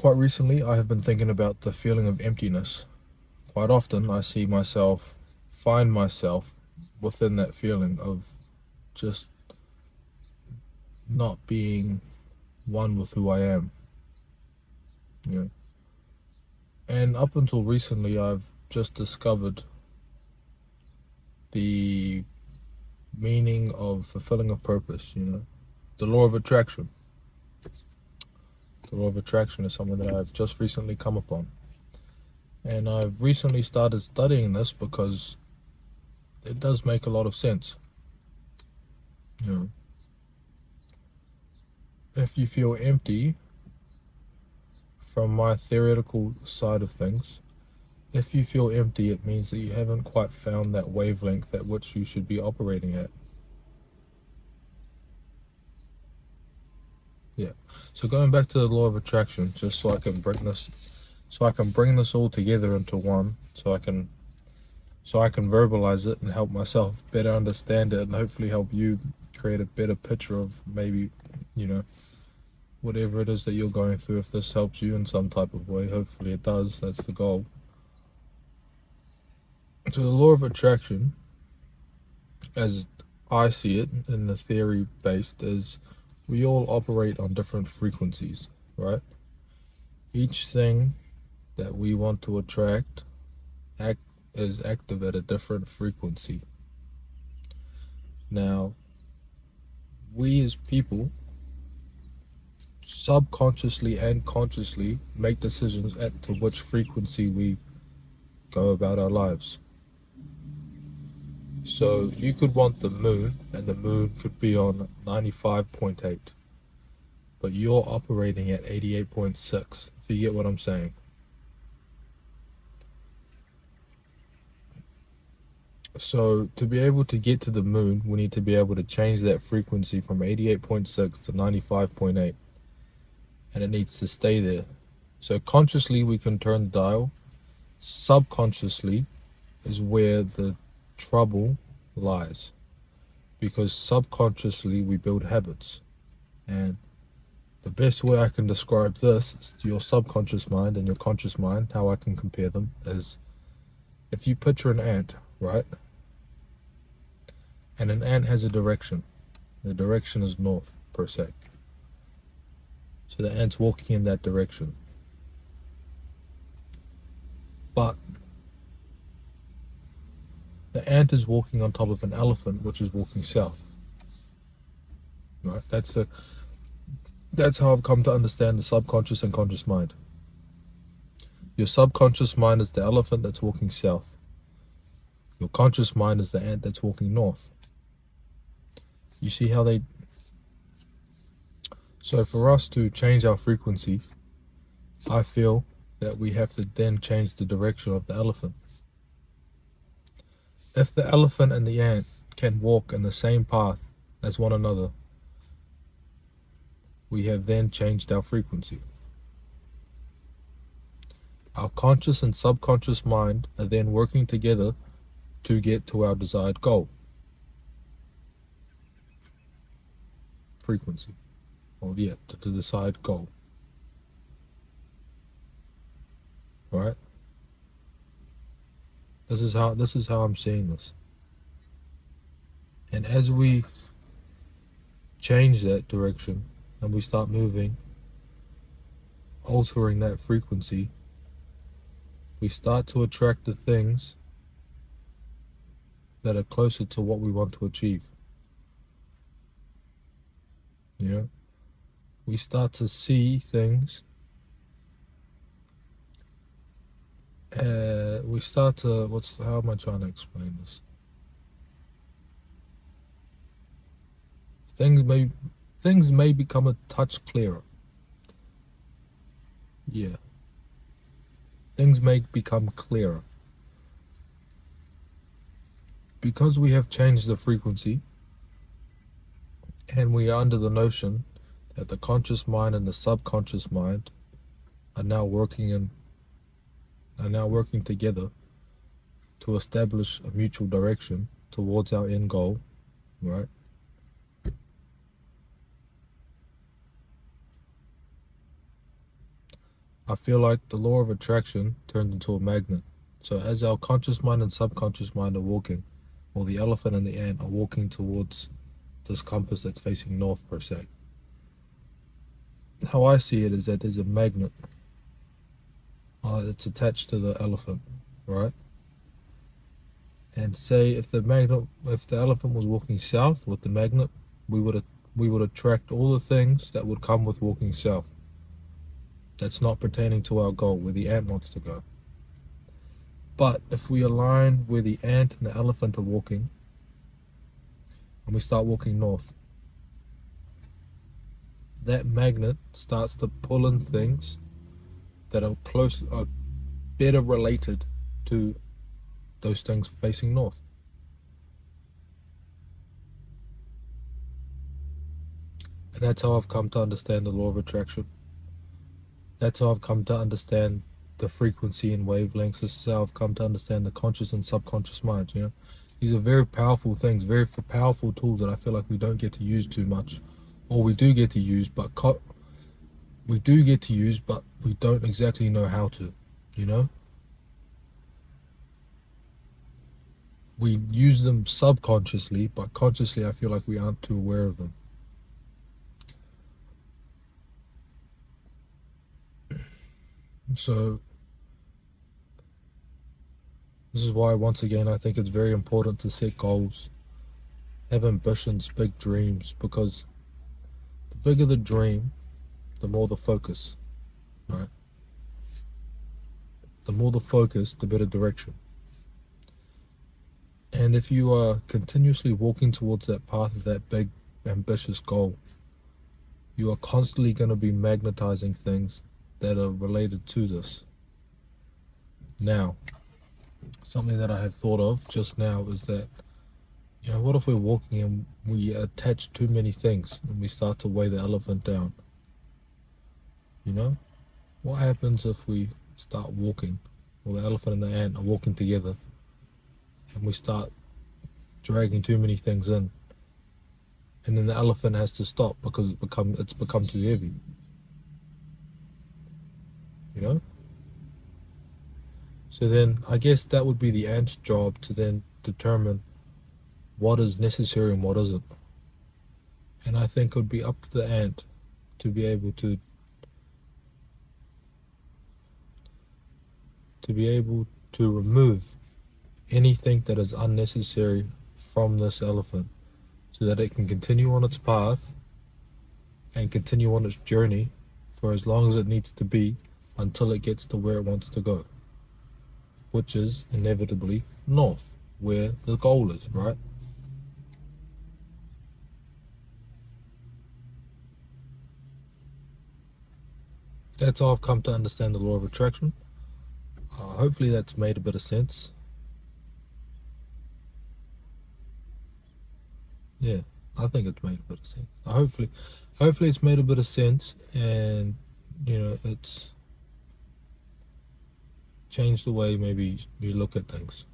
Quite recently, I have been thinking about the feeling of emptiness. Quite often, I find myself within that feeling of just not being one with who I am. Yeah. And up until recently, I've just discovered the meaning of fulfilling a purpose, the law of attraction. The law of attraction is something that I've just recently come upon. And I've recently started studying this because it does make a lot of sense. If you feel empty, from my theoretical side of things, if you feel empty, it means that you haven't quite found that wavelength at which you should be operating at. Yeah. So going back to the law of attraction, just so I can bring this all together into one, so I can verbalize it and help myself better understand it, and hopefully help you create a better picture of maybe, whatever it is that you're going through. If this helps you in some type of way, hopefully it does. That's the goal. So the law of attraction, as I see it in the theory based, is we all operate on different frequencies, right? Each thing that we want to attract is active at a different frequency. Now, we as people subconsciously and consciously make decisions as to which frequency we go about our lives. So you could want the moon, and the moon could be on 95.8, but you're operating at 88.6, if you get what I'm saying. So to be able to get to the moon, we need to be able to change that frequency from 88.6 to 95.8, and it needs to stay there. So consciously we can turn the dial. Subconsciously is where the trouble lies, because subconsciously we build habits. And the best way I can describe this is your subconscious mind and your conscious mind, how I can compare them, is if you picture an ant, right? And an ant has a direction. The direction is north, per se. So the ant's walking in that direction. But the ant is walking on top of an elephant, which is walking south. Right? That's how I've come to understand the subconscious and conscious mind. Your subconscious mind is the elephant that's walking south. Your conscious mind is the ant that's walking north. You see how they... So for us to change our frequency, I feel that we have to then change the direction of the elephant. If the elephant and the ant can walk in the same path as one another, we have then changed our frequency. Our conscious and subconscious mind are then working together to get to our desired goal. Frequency. Or yeah, to the desired goal. Right? This is how I'm seeing this. And as we change that direction and we start moving, altering that frequency, we start to attract the things that are closer to what we want to achieve. We start to see things. How am I trying to explain this? Things may become a touch clearer. Yeah. Things may become clearer. Because we have changed the frequency, and we are under the notion that the conscious mind and the subconscious mind are now working together to establish a mutual direction towards our end goal, right? I feel like the law of attraction turned into a magnet. So as our conscious mind and subconscious mind are walking, or the elephant and the ant are walking towards this compass that's facing north per se, how I see it is that there's a magnet that's attached to the elephant, right? And say if the elephant was walking south with the magnet, we would attract all the things that would come with walking south. That's not pertaining to our goal, where the ant wants to go. But if we align where the ant and the elephant are walking, and we start walking north, that magnet starts to pull in things that are better related to those things facing north. And that's how I've come to understand the law of attraction. That's how I've come to understand the frequency and wavelengths. This is how I've come to understand the conscious and subconscious mind. These are very powerful things, very powerful tools that I feel like we don't get to use too much, or we do get to use, but we don't exactly know how to. We use them subconsciously, but consciously I feel like we aren't too aware of them. So this is why, once again, I think it's very important to set goals, have ambitions, big dreams, because the bigger the dream, the more the focus, right? The more the focus, the better direction. And if you are continuously walking towards that path of that big, ambitious goal, you are constantly going to be magnetizing things that are related to this. Now, something that I have thought of just now is that, what if we're walking and we attach too many things and we start to weigh the elephant down? What happens if we start walking, or the elephant and the ant are walking together, and we start dragging too many things in, and then the elephant has to stop because it's become too heavy? So then I guess that would be the ant's job, to then determine what is necessary and what isn't. And I think it would be up to the ant to be able to remove anything that is unnecessary from this elephant, so that it can continue on its path and continue on its journey for as long as it needs to be, until it gets to where it wants to go, which is inevitably north, where the goal is, right? That's how I've come to understand the law of attraction. Hopefully that's made a bit of sense. Yeah, I think it's made a bit of sense. Hopefully it's made a bit of sense, and it's changed the way maybe you look at things.